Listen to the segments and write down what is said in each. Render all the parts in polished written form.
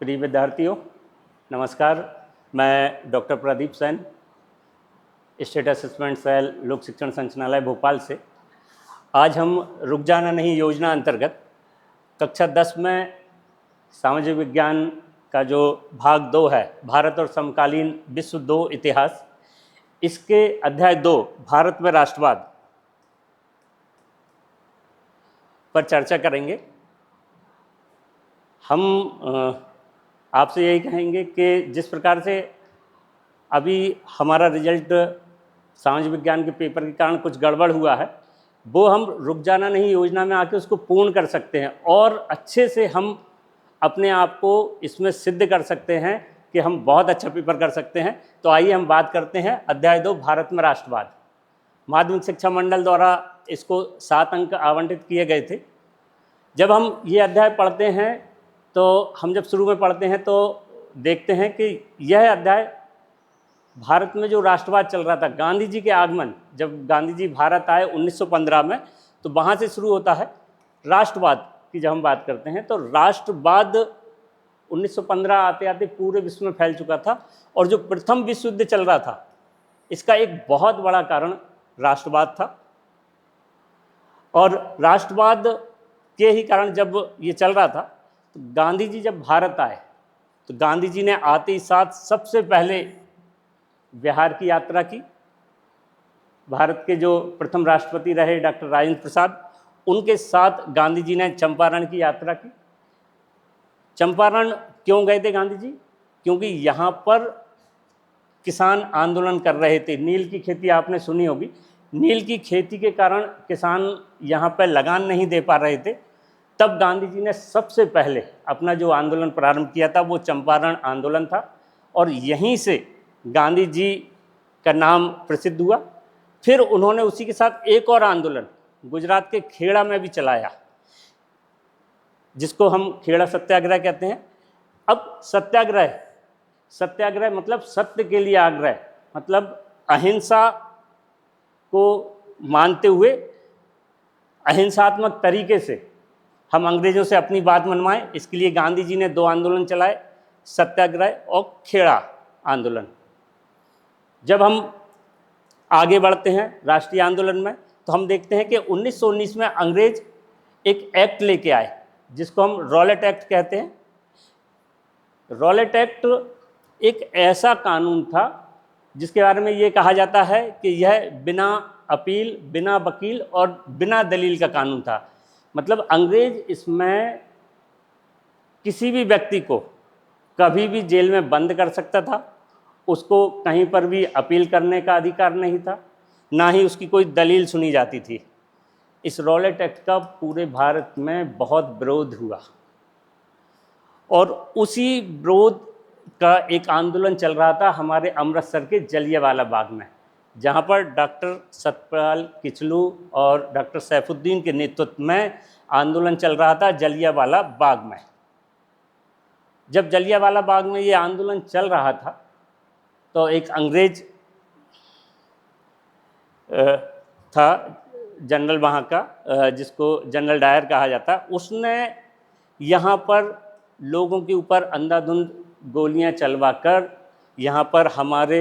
प्रिय विद्यार्थियों, नमस्कार। मैं doctor Pradeep Sen, state assessment cell लोक शिक्षण संचालनालय भोपाल से। आज हम रुक जाना नहीं योजना अंतर्गत कक्षा 10 में सामाजिक विज्ञान का जो भाग 2 है, भारत और समकालीन विश्व 2 इतिहास, इसके अध्याय 2 भारत में राष्ट्रवाद पर चर्चा करेंगे। हम आपसे यही कहेंगे कि जिस प्रकार से अभी हमारा रिजल्ट सामाजिक विज्ञान के पेपर के कारण कुछ गड़बड़ हुआ है, वो हम रुक जाना नहीं योजना में आके उसको पूर्ण कर सकते हैं और अच्छे से हम अपने आप को इसमें सिद्ध कर सकते हैं कि हम बहुत अच्छा पेपर कर सकते हैं। तो आइए हम बात करते हैं अध्याय 2 भारत में राष्ट्रवाद। माध्यमिक शिक्षा मंडल द्वारा इसको 7 अंक आवंटित किए गए थे। जब हम ये अध्याय पढ़ते हैं तो हम जब शुरू में पढ़ते हैं तो देखते हैं कि यह अध्याय भारत में जो राष्ट्रवाद चल रहा था, गांधी जी के आगमन, जब गांधी जी भारत आए 1915 में, तो वहाँ से शुरू होता है राष्ट्रवाद की। जब हम बात करते हैं तो राष्ट्रवाद 1915 आते आते पूरे विश्व में फैल चुका था और जो प्रथम विश्व युद्ध चल रहा था, इसका एक बहुत बड़ा कारण राष्ट्रवाद था। और राष्ट्रवाद के ही कारण जब ये चल रहा था तो गांधी जी जब भारत आए तो गांधी जी ने आते ही साथ सबसे पहले बिहार की यात्रा की। भारत के जो प्रथम राष्ट्रपति रहे डॉक्टर राजेंद्र प्रसाद, उनके साथ गांधी जी ने चंपारण की यात्रा की। चंपारण क्यों गए थे गांधी जी? क्योंकि यहाँ पर किसान आंदोलन कर रहे थे। नील की खेती आपने सुनी होगी। नील की खेती के कारण किसान यहाँ पर लगान नहीं दे पा रहे थे। तब गांधी जी ने सबसे पहले अपना जो आंदोलन प्रारंभ किया था वो चंपारण आंदोलन था और यहीं से गांधी जी का नाम प्रसिद्ध हुआ। फिर उन्होंने उसी के साथ एक और आंदोलन गुजरात के खेड़ा में भी चलाया, जिसको हम खेड़ा सत्याग्रह कहते हैं। अब सत्याग्रह मतलब सत्य के लिए आग्रह, मतलब अहिंसा को मानते हुए अहिंसात्मक तरीके से हम अंग्रेजों से अपनी बात मनवाएं। इसके लिए गांधी जी ने 2 आंदोलन चलाए, सत्याग्रह और खेड़ा आंदोलन। जब हम आगे बढ़ते हैं राष्ट्रीय आंदोलन में तो हम देखते हैं कि 1919 में अंग्रेज एक एक्ट लेके आए जिसको हम रॉलेट एक्ट कहते हैं। रॉलेट एक्ट एक ऐसा कानून था जिसके बारे में ये कहा जाता है कि यह बिना अपील, बिना वकील और बिना दलील का कानून था। मतलब अंग्रेज इसमें किसी भी व्यक्ति को कभी भी जेल में बंद कर सकता था, उसको कहीं पर भी अपील करने का अधिकार नहीं था, ना ही उसकी कोई दलील सुनी जाती थी। इस रॉलेट एक्ट का पूरे भारत में बहुत विरोध हुआ और उसी विरोध का एक आंदोलन चल रहा था हमारे अमृतसर के जलियांवाला बाग में, जहाँ पर डॉक्टर सतपाल किचलू और डॉक्टर सैफुद्दीन के नेतृत्व में आंदोलन चल रहा था जलियांवाला बाग में। जब जलियांवाला बाग में ये आंदोलन चल रहा था तो एक अंग्रेज था, जनरल वहाँ का, जिसको जनरल डायर कहा जाता, उसने यहाँ पर लोगों के ऊपर अंधाधुंध गोलियाँ चलवाकर यहाँ पर हमारे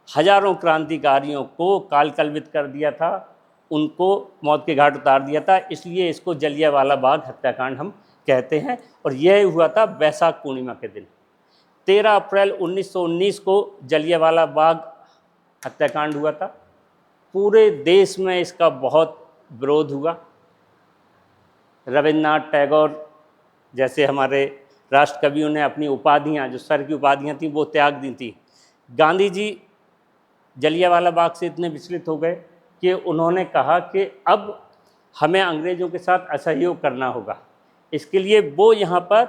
हजारों क्रांतिकारियों को कालकलवित कर दिया था, उनको मौत के घाट उतार दिया था। इसलिए इसको जलियांवाला बाग हत्याकांड हम कहते हैं। और यह हुआ था वैशाख पूर्णिमा के दिन, 13 अप्रैल 1919 को जलियांवाला बाग हत्याकांड हुआ था। पूरे देश में इसका बहुत विरोध हुआ। रविन्द्रनाथ टैगोर जैसे हमारे राष्ट्र कवियों ने अपनी उपाधियाँ, जो सर की उपाधियाँ थीं, वो त्याग दी थी। गांधी जी जलियांवाला बाग से इतने विचलित हो गए कि उन्होंने कहा कि अब हमें अंग्रेज़ों के साथ असहयोग करना होगा। इसके लिए वो यहाँ पर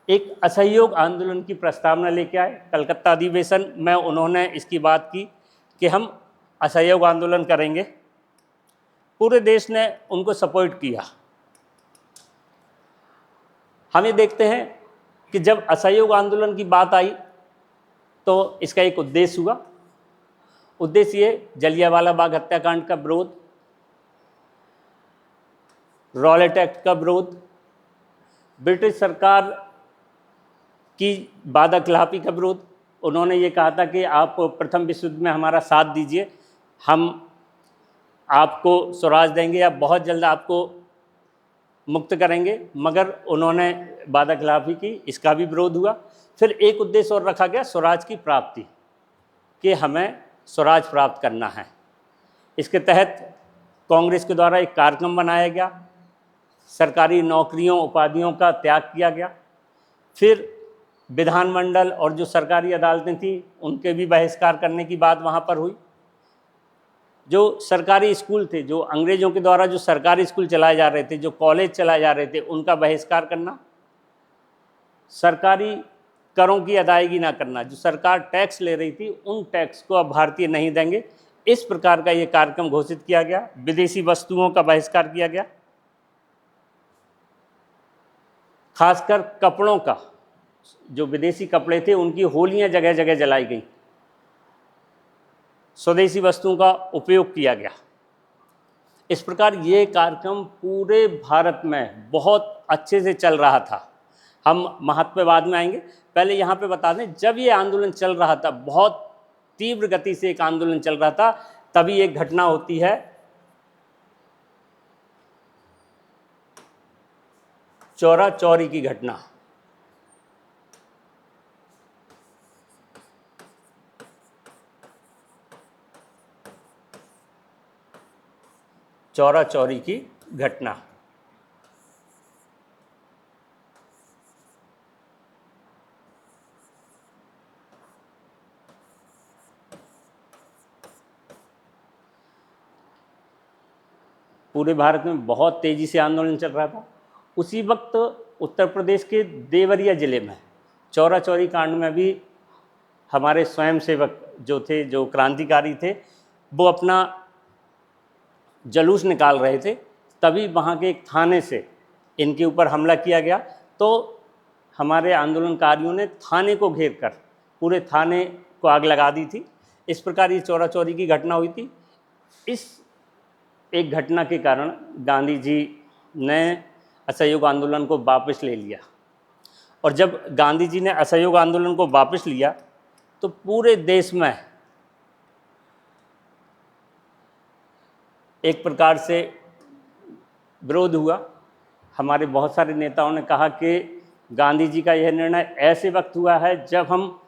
एक असहयोग आंदोलन की प्रस्तावना लेके आए। कलकत्ता अधिवेशन में उन्होंने इसकी बात की कि हम असहयोग आंदोलन करेंगे। पूरे देश ने उनको सपोर्ट किया। हम ये देखते हैं कि जब असहयोग आंदोलन की बात आई तो इसका एक उद्देश्य हुआ। उद्देश्य ये जलियांवाला बाग हत्याकांड का विरोध, रॉलेट एक्ट का विरोध, ब्रिटिश सरकार की वादाखिलाफी का विरोध, उन्होंने ये कहा था कि आप प्रथम विश्व युद्ध में हमारा साथ दीजिए, हम आपको स्वराज देंगे या बहुत जल्द आपको मुक्त करेंगे, मगर उन्होंने वादाखिलाफी की, इसका भी विरोध हुआ। फिर एक उद्देश्य और रखा गया, स्वराज की प्राप्ति, कि हमें स्वराज प्राप्त करना है। इसके तहत कांग्रेस के द्वारा एक कार्यक्रम बनाया गया, सरकारी नौकरियों उपाधियों का त्याग किया गया। फिर विधानमंडल और जो सरकारी अदालतें थी उनके भी बहिष्कार करने की बात वहाँ पर हुई। जो सरकारी स्कूल थे, जो अंग्रेज़ों के द्वारा जो सरकारी स्कूल चलाए जा रहे थे, जो कॉलेज चलाए जा रहे थे, उनका बहिष्कार करना, सरकारी करों की अदायगी ना करना, जो सरकार टैक्स ले रही थी उन टैक्स को अब भारतीय नहीं देंगे, इस प्रकार का ये कार्यक्रम घोषित किया गया। विदेशी वस्तुओं का बहिष्कार किया गया, खासकर कपड़ों का, जो विदेशी कपड़े थे उनकी होलियां जगह जगह जलाई गई, स्वदेशी वस्तुओं का उपयोग किया गया। इस प्रकार ये कार्यक्रम पूरे भारत में बहुत अच्छे से चल रहा था। हम महत्व बाद में आएंगे, पहले यहाँ पे बता दें, जब ये आंदोलन चल रहा था, बहुत तीव्र गति से एक आंदोलन चल रहा था, तभी एक घटना होती है, चौरा चौरी की घटना। चौरा चौरी की घटना। पूरे भारत में बहुत तेजी से आंदोलन चल रहा था। उसी वक्त उत्तर प्रदेश के देवरिया जिले में चौरा चौरी कांड में भी हमारे स्वयंसेवक जो थे, जो क्रांतिकारी थे, वो अपना जुलूस निकाल रहे थे, तभी वहाँ के एक थाने से इनके ऊपर हमला किया गया। तो हमारे आंदोलनकारियों ने थाने को घेर कर पूरे थाने को आग लगा दी थी। इस प्रकार ये चौरा चौरी की घटना हुई थी। इस एक घटना के कारण गांधी जी ने असहयोग आंदोलन को वापस ले लिया, और जब गांधी जी ने असहयोग आंदोलन को वापस लिया तो पूरे देश में एक प्रकार से विरोध हुआ। हमारे बहुत सारे नेताओं ने कहा कि गांधी जी का यह निर्णय ऐसे वक्त हुआ है जब हम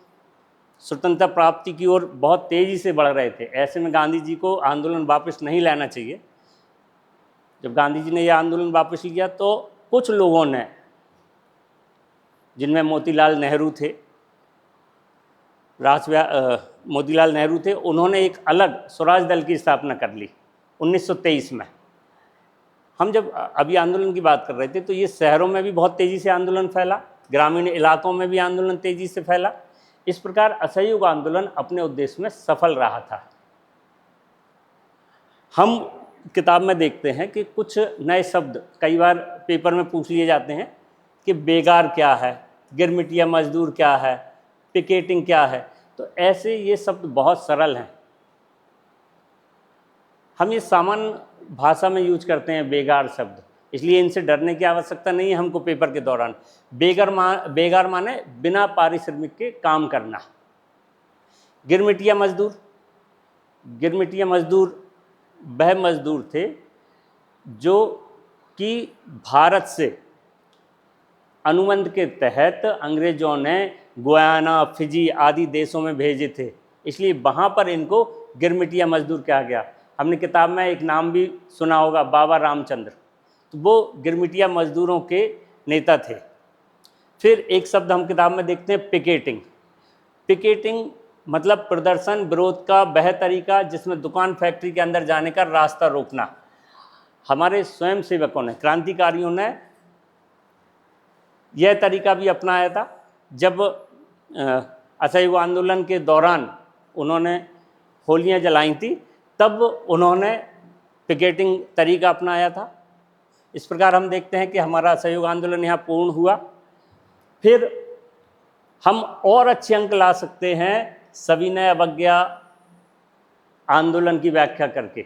स्वतंत्रता प्राप्ति की ओर बहुत तेज़ी से बढ़ रहे थे, ऐसे में गांधी जी को आंदोलन वापस नहीं लेना चाहिए। जब गांधी जी ने यह आंदोलन वापस लिया तो कुछ लोगों ने, जिनमें मोतीलाल नेहरू थे, मोतीलाल नेहरू थे, उन्होंने एक अलग स्वराज दल की स्थापना कर ली 1923 में। हम जब अभी आंदोलन की बात कर रहे थे तो ये शहरों में भी बहुत तेज़ी से आंदोलन फैला, ग्रामीण इलाकों में भी आंदोलन तेज़ी से फैला। इस प्रकार असहयोग आंदोलन अपने उद्देश्य में सफल रहा था। हम किताब में देखते हैं कि कुछ नए शब्द कई बार पेपर में पूछ लिए जाते हैं कि बेगार क्या है, गिरमिटिया मजदूर क्या है, पिकेटिंग क्या है। तो ऐसे ये शब्द बहुत सरल हैं, हम ये सामान्य भाषा में यूज करते हैं बेगार शब्द, इसलिए इनसे डरने की आवश्यकता नहीं है हमको पेपर के दौरान। बेगार माने बिना पारिश्रमिक के काम करना। गिरमिटिया मजदूर वह मजदूर थे जो कि भारत से अनुबंध के तहत अंग्रेज़ों ने गुयाना, फिजी आदि देशों में भेजे थे, इसलिए वहाँ पर इनको गिरमिटिया मजदूर कहा गया। हमने किताब में एक नाम भी सुना होगा, बाबा रामचंद्र, तो वो गिरमिटिया मजदूरों के नेता थे। फिर एक शब्द हम किताब में देखते हैं, पिकेटिंग मतलब प्रदर्शन विरोध का वह तरीका जिसमें दुकान फैक्ट्री के अंदर जाने का रास्ता रोकना। हमारे स्वयंसेवकों ने, क्रांतिकारियों ने यह तरीका भी अपनाया था। जब असहयोग आंदोलन के दौरान उन्होंने होलियां जलाई थी, तब उन्होंने पिकेटिंग तरीका अपनाया था। इस प्रकार हम देखते हैं कि हमारा असहयोग आंदोलन यहाँ पूर्ण हुआ। फिर हम और अच्छे अंक ला सकते हैं सविनय अवज्ञा आंदोलन की व्याख्या करके।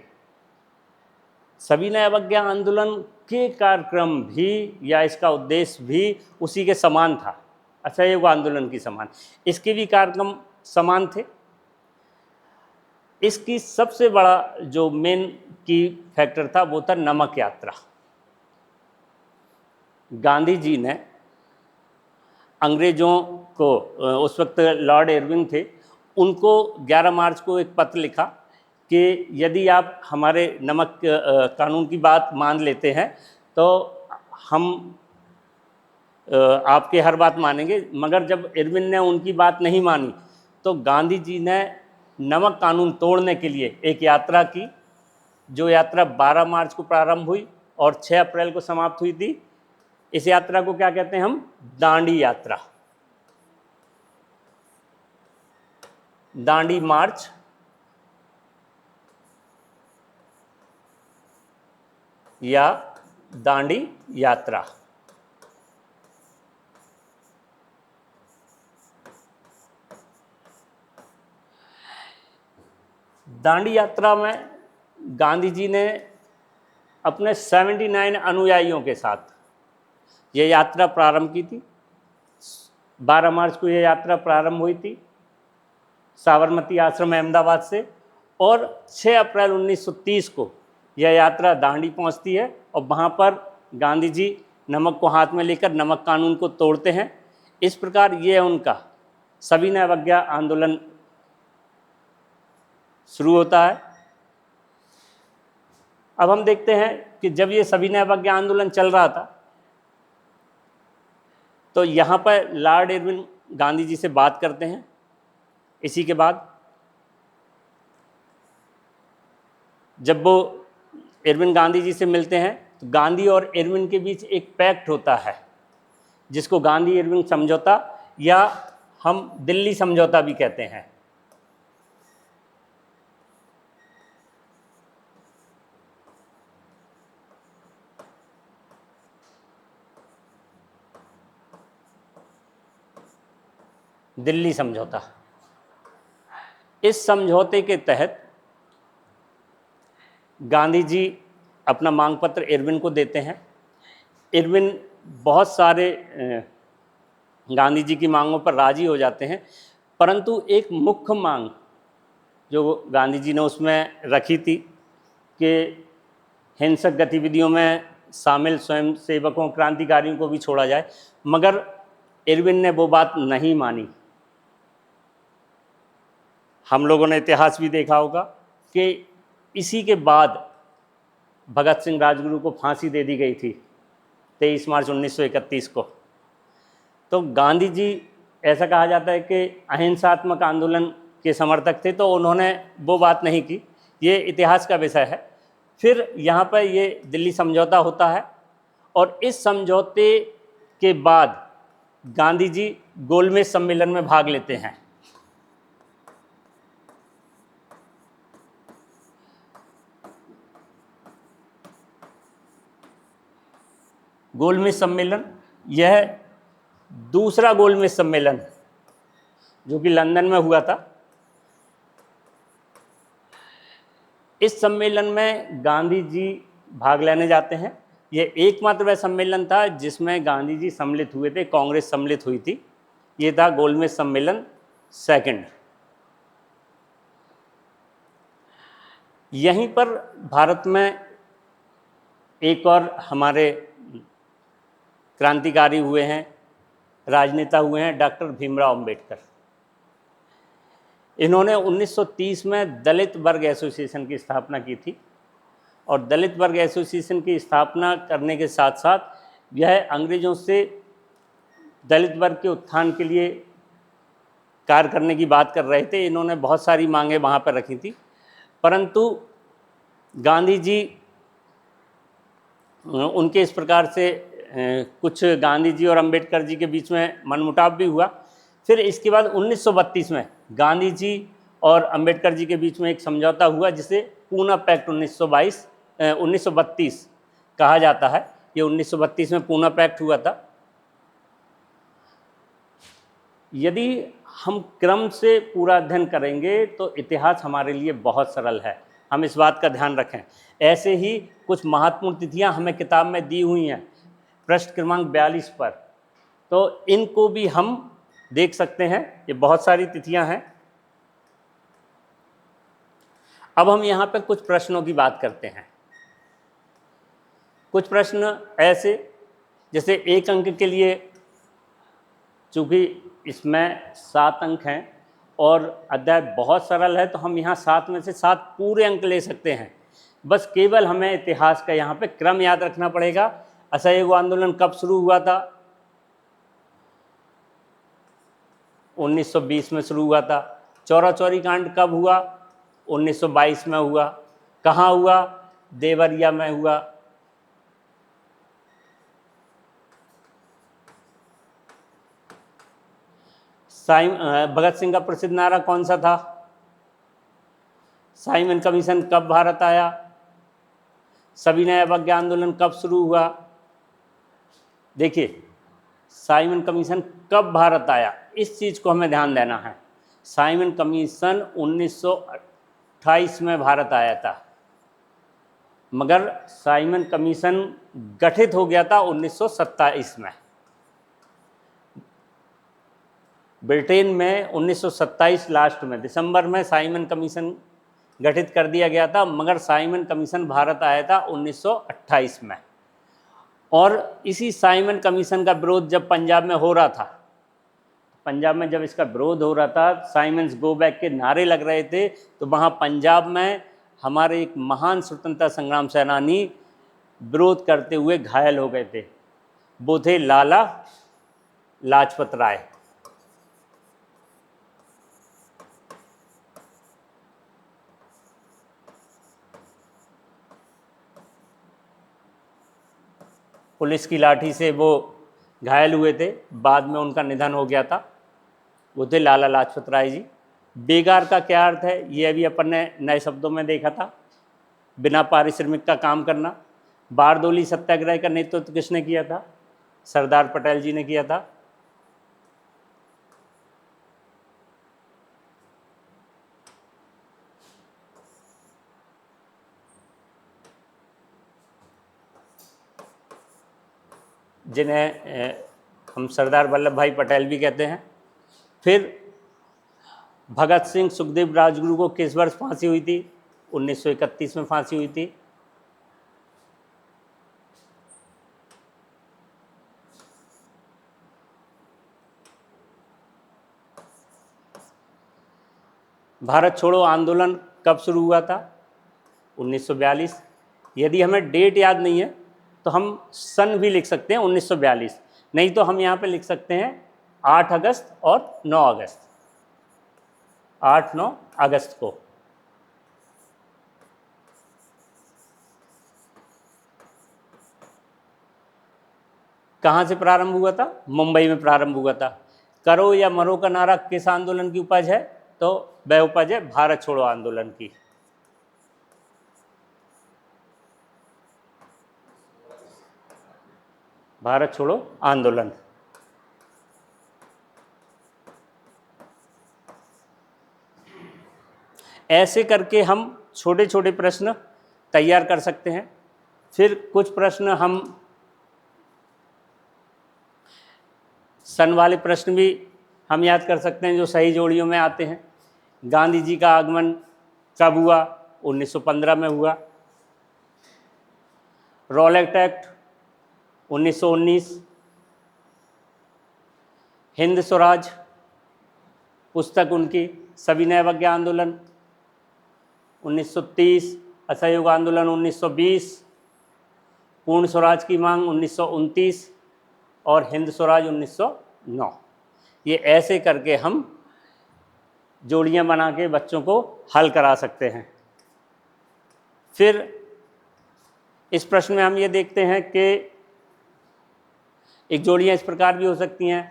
सविनय अवज्ञा आंदोलन के कार्यक्रम भी या इसका उद्देश्य भी उसी के समान था, असहयोग आंदोलन की समान, इसके भी कार्यक्रम समान थे। इसकी सबसे बड़ा जो मेन की फैक्टर था वो था नमक यात्रा। गांधी जी ने अंग्रेज़ों को, उस वक्त लॉर्ड इरविन थे, उनको 11 मार्च को एक पत्र लिखा कि यदि आप हमारे नमक कानून की बात मान लेते हैं तो हम आपके हर बात मानेंगे। मगर जब इरविन ने उनकी बात नहीं मानी तो गांधी जी ने नमक कानून तोड़ने के लिए एक यात्रा की, जो यात्रा 12 मार्च को प्रारंभ हुई और 6 अप्रैल को समाप्त हुई थी। इस यात्रा को क्या कहते हैं हम? दांडी यात्रा, दांडी मार्च। या दांडी यात्रा। दांडी यात्रा में गांधी जी ने अपने 79 अनुयायियों के साथ ये यात्रा प्रारंभ की थी। 12 मार्च को ये यात्रा प्रारंभ हुई थी साबरमती आश्रम अहमदाबाद से, और 6 अप्रैल 1930 को यह यात्रा दांडी पहुंचती है और वहां पर गांधी जी नमक को हाथ में लेकर नमक कानून को तोड़ते हैं। इस प्रकार ये उनका सविनय अवज्ञा आंदोलन शुरू होता है। अब हम देखते हैं कि जब ये सविनय अवज्ञा आंदोलन चल रहा था तो यहाँ पर लॉर्ड इरविन गांधी जी से बात करते हैं। इसी के बाद जब वो इरविन गांधी जी से मिलते हैं तो गांधी और इरविन के बीच एक पैक्ट होता है जिसको गांधी इरविन समझौता या हम दिल्ली समझौता भी कहते हैं। दिल्ली समझौता। इस समझौते के तहत गांधी जी अपना मांग पत्र इरविन को देते हैं। इरविन बहुत सारे गांधी जी की मांगों पर राजी हो जाते हैं, परंतु एक मुख्य मांग जो गांधी जी ने उसमें रखी थी कि हिंसक गतिविधियों में शामिल स्वयंसेवकों, क्रांतिकारियों को भी छोड़ा जाए, मगर इरविन ने वो बात नहीं मानी। हम लोगों ने इतिहास भी देखा होगा कि इसी के बाद भगत सिंह राजगुरु को फांसी दे दी गई थी 23 मार्च 1931 को। तो गांधी जी, ऐसा कहा जाता है कि अहिंसात्मक आंदोलन के समर्थक थे, तो उन्होंने वो बात नहीं की। ये इतिहास का विषय है। फिर यहाँ पर ये दिल्ली समझौता होता है और इस समझौते के बाद गांधी जी गोलमेज सम्मेलन में भाग लेते हैं। गोलमेज सम्मेलन, यह दूसरा गोलमेज सम्मेलन जो कि लंदन में हुआ था। इस सम्मेलन में गांधी जी भाग लेने जाते हैं। यह एकमात्र वह सम्मेलन था जिसमें गांधी जी सम्मिलित हुए थे, कांग्रेस सम्मिलित हुई थी। ये था गोलमेज सम्मेलन सेकंड। यहीं पर भारत में एक और हमारे क्रांतिकारी हुए हैं, राजनेता हुए हैं, डॉक्टर भीमराव अंबेडकर। इन्होंने 1930 में दलित वर्ग एसोसिएशन की स्थापना की थी और दलित वर्ग एसोसिएशन की स्थापना करने के साथ साथ यह अंग्रेज़ों से दलित वर्ग के उत्थान के लिए कार्य करने की बात कर रहे थे। इन्होंने बहुत सारी मांगें वहाँ पर रखी थी, परंतु गांधी जी उनके इस प्रकार से कुछ गांधी जी और अंबेडकर जी के बीच में मनमुटाव भी हुआ। फिर इसके बाद 1932 में गांधी जी और अंबेडकर जी के बीच में एक समझौता हुआ जिसे पूना पैक्ट 1932 कहा जाता है। ये 1932 में पूना पैक्ट हुआ था। यदि हम क्रम से पूरा अध्ययन करेंगे तो इतिहास हमारे लिए बहुत सरल है। हम इस बात का ध्यान रखें। ऐसे ही कुछ महत्वपूर्ण तिथियां हमें किताब में दी हुई हैं पृष्ठ क्रमांक 42 पर, तो इनको भी हम देख सकते हैं। ये बहुत सारी तिथियां हैं। अब हम यहाँ पर कुछ प्रश्नों की बात करते हैं। कुछ प्रश्न ऐसे, जैसे 1 अंक के लिए, चूँकि इसमें 7 अंक हैं और अध्याय बहुत सरल है, तो हम यहाँ 7 में से 7 पूरे अंक ले सकते हैं। बस केवल हमें इतिहास का यहाँ पे क्रम याद रखना पड़ेगा। असहयोग आंदोलन कब शुरू हुआ था? 1920 में शुरू हुआ था। चौरा चौरी कांड कब हुआ? 1922 में हुआ। कहाँ हुआ? देवरिया में हुआ। भगत सिंह का प्रसिद्ध नारा कौन सा था? साइमन कमीशन कब भारत आया? सविनय अवज्ञा आंदोलन कब शुरू हुआ? देखिए, साइमन कमीशन कब भारत आया, इस चीज़ को हमें ध्यान देना है। साइमन कमीशन 1928 में भारत आया था, मगर साइमन कमीशन गठित हो गया था 1927 में। ब्रिटेन में 1927 लास्ट में दिसंबर में साइमन कमीशन गठित कर दिया गया था, मगर साइमन कमीशन भारत आया था 1928 में। और इसी साइमन कमीशन का विरोध जब पंजाब में हो रहा था, पंजाब में जब इसका विरोध हो रहा था, साइमन्स गो बैक के नारे लग रहे थे, तो वहाँ पंजाब में हमारे एक महान स्वतंत्रता संग्राम सेनानी विरोध करते हुए घायल हो गए थे। वो थे लाला लाजपत राय। पुलिस की लाठी से वो घायल हुए थे, बाद में उनका निधन हो गया था। वो थे लाला लाजपत राय जी। बेगार का क्या अर्थ है, ये अभी अपन ने नए शब्दों में देखा था। बिना पारिश्रमिक का काम करना। बारदोली सत्याग्रह का नेतृत्व किसने किया था? सरदार पटेल जी ने किया था। जिन्हें हम सरदार वल्लभ भाई पटेल भी कहते हैं। फिर भगत सिंह सुखदेव राजगुरु को किस वर्ष फांसी हुई थी? 1931 में फांसी हुई थी। भारत छोड़ो आंदोलन कब शुरू हुआ था? 1942। यदि हमें डेट याद नहीं है तो हम सन भी लिख सकते हैं 1942, नहीं तो हम यहाँ पे लिख सकते हैं 8 अगस्त और 9 अगस्त, 8-9 अगस्त को। कहाँ से प्रारंभ हुआ था? मुंबई में प्रारंभ हुआ था। करो या मरो का नारा किस आंदोलन की उपज है? तो वह उपज है भारत छोड़ो आंदोलन की। भारत छोड़ो आंदोलन। ऐसे करके हम छोटे छोटे प्रश्न तैयार कर सकते हैं। फिर कुछ प्रश्न हम सन वाले प्रश्न भी हम याद कर सकते हैं जो सही जोड़ियों में आते हैं। गांधी जी का आगमन कब हुआ? 1915 में हुआ। Rowlatt act 1919। हिंद स्वराज पुस्तक उनकी। सविनय अवज्ञा आंदोलन 1930। असहयोग आंदोलन 1920। पूर्ण स्वराज की मांग 1929 और हिंद स्वराज 1909। ये ऐसे करके हम जोड़ियां बना के बच्चों को हल करा सकते हैं। फिर इस प्रश्न में हम ये देखते हैं कि एक जोड़ियां इस प्रकार भी हो सकती हैं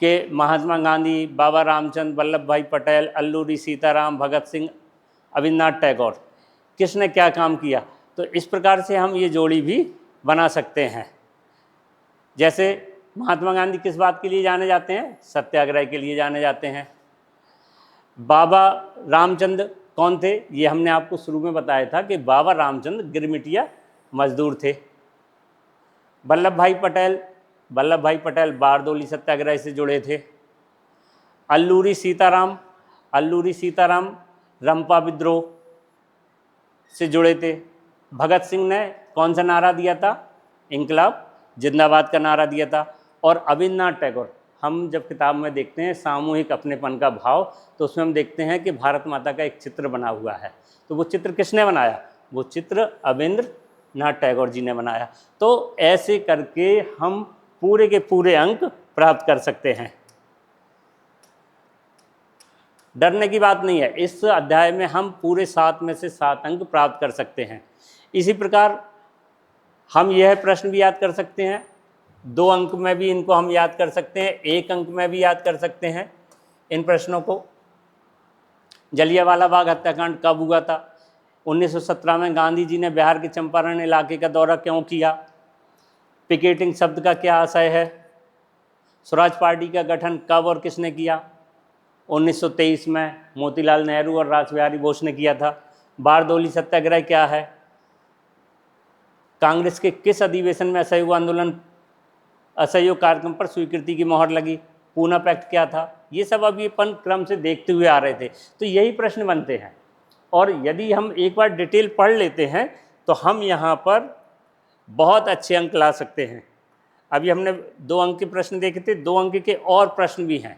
कि महात्मा गांधी, बाबा रामचंद्र, वल्लभ भाई पटेल, अल्लूरी सीताराम, भगत सिंह, रविन्द्रनाथ टैगोर, किसने क्या काम किया। तो इस प्रकार से हम ये जोड़ी भी बना सकते हैं। जैसे महात्मा गांधी किस बात के लिए जाने जाते हैं? सत्याग्रह के लिए जाने जाते हैं। बाबा रामचंद्र कौन थे? ये हमने आपको शुरू में बताया था कि बाबा रामचंद्र गिरमिटिया मजदूर थे। वल्लभ भाई पटेल बारदोली सत्याग्रह से जुड़े थे। अल्लूरी सीताराम रंपा विद्रोह से जुड़े थे। भगत सिंह ने कौन सा नारा दिया था? इंकलाब जिंदाबाद का नारा दिया था। और अविन्द्रनाथ टैगोर, हम जब किताब में देखते हैं सामूहिक अपनेपन का भाव, तो उसमें हम देखते हैं कि भारत माता का एक चित्र बना हुआ है। तो वो चित्र किसने बनाया? वो चित्र अविन्द्रनाथ टैगोर जी ने बनाया। तो ऐसे करके हम पूरे के पूरे अंक प्राप्त कर सकते हैं। डरने की बात नहीं है, इस अध्याय में हम पूरे 7 में से 7 अंक प्राप्त कर सकते हैं। इसी प्रकार हम यह प्रश्न भी याद कर सकते हैं, 2 अंक में भी इनको हम याद कर सकते हैं, 1 अंक में भी याद कर सकते हैं इन प्रश्नों को। जलियांवाला बाग हत्याकांड कब हुआ था? 1917 में। गांधी जी ने बिहार के चंपारण इलाके का दौरा क्यों किया? पिकेटिंग शब्द का क्या आशय है? स्वराज पार्टी का गठन कब और किसने किया? 1923 में मोतीलाल नेहरू और रासबिहारी बोस ने किया था। बारदोली सत्याग्रह क्या है? कांग्रेस के किस अधिवेशन में असहयोग कार्यक्रम पर स्वीकृति की मोहर लगी? पूना पैक्ट क्या था? ये सब अभी अपन क्रम से देखते हुए आ रहे थे। तो यही प्रश्न बनते हैं, और यदि हम एक बार डिटेल पढ़ लेते हैं तो हम यहाँ पर बहुत अच्छे अंक ला सकते हैं। अभी हमने 2 अंक के प्रश्न देखे थे, 2 अंक के और प्रश्न भी हैं।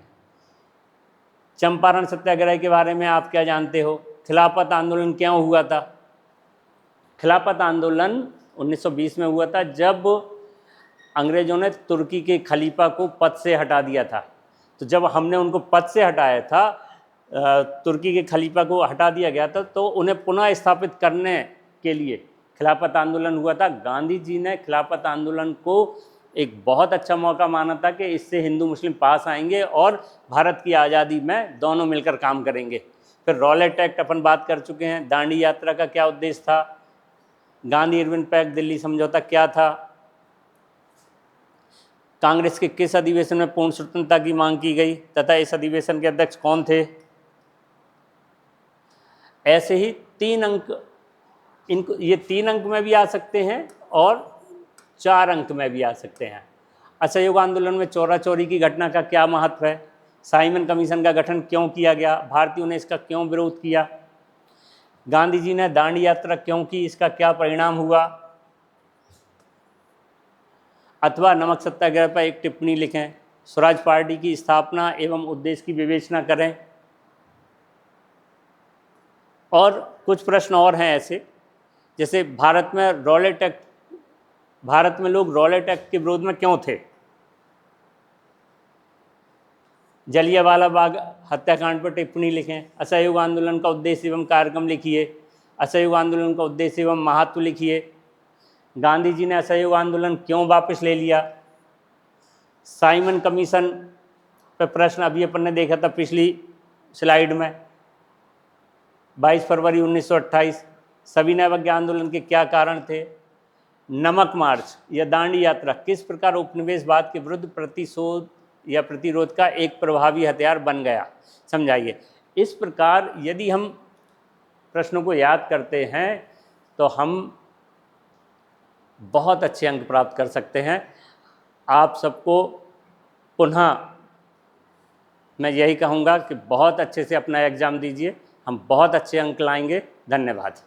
चंपारण सत्याग्रह के बारे में आप क्या जानते हो? खिलाफत आंदोलन क्यों हुआ था? खिलाफत आंदोलन 1920 में हुआ था, जब अंग्रेज़ों ने तुर्की के खलीफा को पद से हटा दिया था। तो जब हमने उनको पद से हटाया था, तुर्की के खलीफा को हटा दिया गया था, तो उन्हें पुनः स्थापित करने के लिए खिलाफत आंदोलन हुआ था। गांधी जी ने खिलाफत आंदोलन को एक बहुत अच्छा मौका माना था कि इससे हिंदू मुस्लिम पास आएंगे और भारत की आज़ादी में दोनों मिलकर काम करेंगे। फिर रॉलेट एक्ट अपन बात कर चुके हैं। दांडी यात्रा का क्या उद्देश्य था? गांधी इरविन पैक्ट, दिल्ली समझौता क्या था? कांग्रेस के किस अधिवेशन में पूर्ण स्वतंत्रता की मांग की गई तथा इस अधिवेशन के अध्यक्ष कौन थे? ऐसे ही 3 अंक, इनको ये 3 अंक में भी आ सकते हैं और 4 अंक में भी आ सकते हैं। असहयोग आंदोलन में चौरा चौरी की घटना का क्या महत्व है? साइमन कमीशन का गठन क्यों किया गया? भारतीयों ने इसका क्यों विरोध किया? गांधी जी ने दांडी यात्रा क्यों की? इसका क्या परिणाम हुआ? अथवा नमक सत्याग्रह पर एक टिप्पणी लिखें। स्वराज पार्टी की स्थापना एवं उद्देश्य की विवेचना करें। और कुछ प्रश्न और हैं ऐसे, जैसे भारत में लोग रॉलेट एक्ट के विरोध में क्यों थे? जलियांवाला बाग हत्याकांड पर टिप्पणी लिखें। असहयोग आंदोलन का उद्देश्य एवं कार्यक्रम लिखिए। असहयोग आंदोलन का उद्देश्य एवं महत्व लिखिए। गांधी जी ने असहयोग आंदोलन क्यों वापस ले लिया? साइमन कमीशन पर प्रश्न अभी अपन ने देखा था पिछली स्लाइड में। 22 फरवरी 1928 सविनय अवज्ञा आंदोलन के क्या कारण थे? नमक मार्च या दांडी यात्रा किस प्रकार उपनिवेशवाद के विरुद्ध प्रतिशोध या प्रतिरोध का एक प्रभावी हथियार बन गया? समझाइए। इस प्रकार यदि हम प्रश्नों को याद करते हैं तो हम बहुत अच्छे अंक प्राप्त कर सकते हैं। आप सबको पुनः मैं यही कहूँगा कि बहुत अच्छे से अपना एग्ज़ाम दीजिए, हम बहुत अच्छे अंक लाएंगे। धन्यवाद।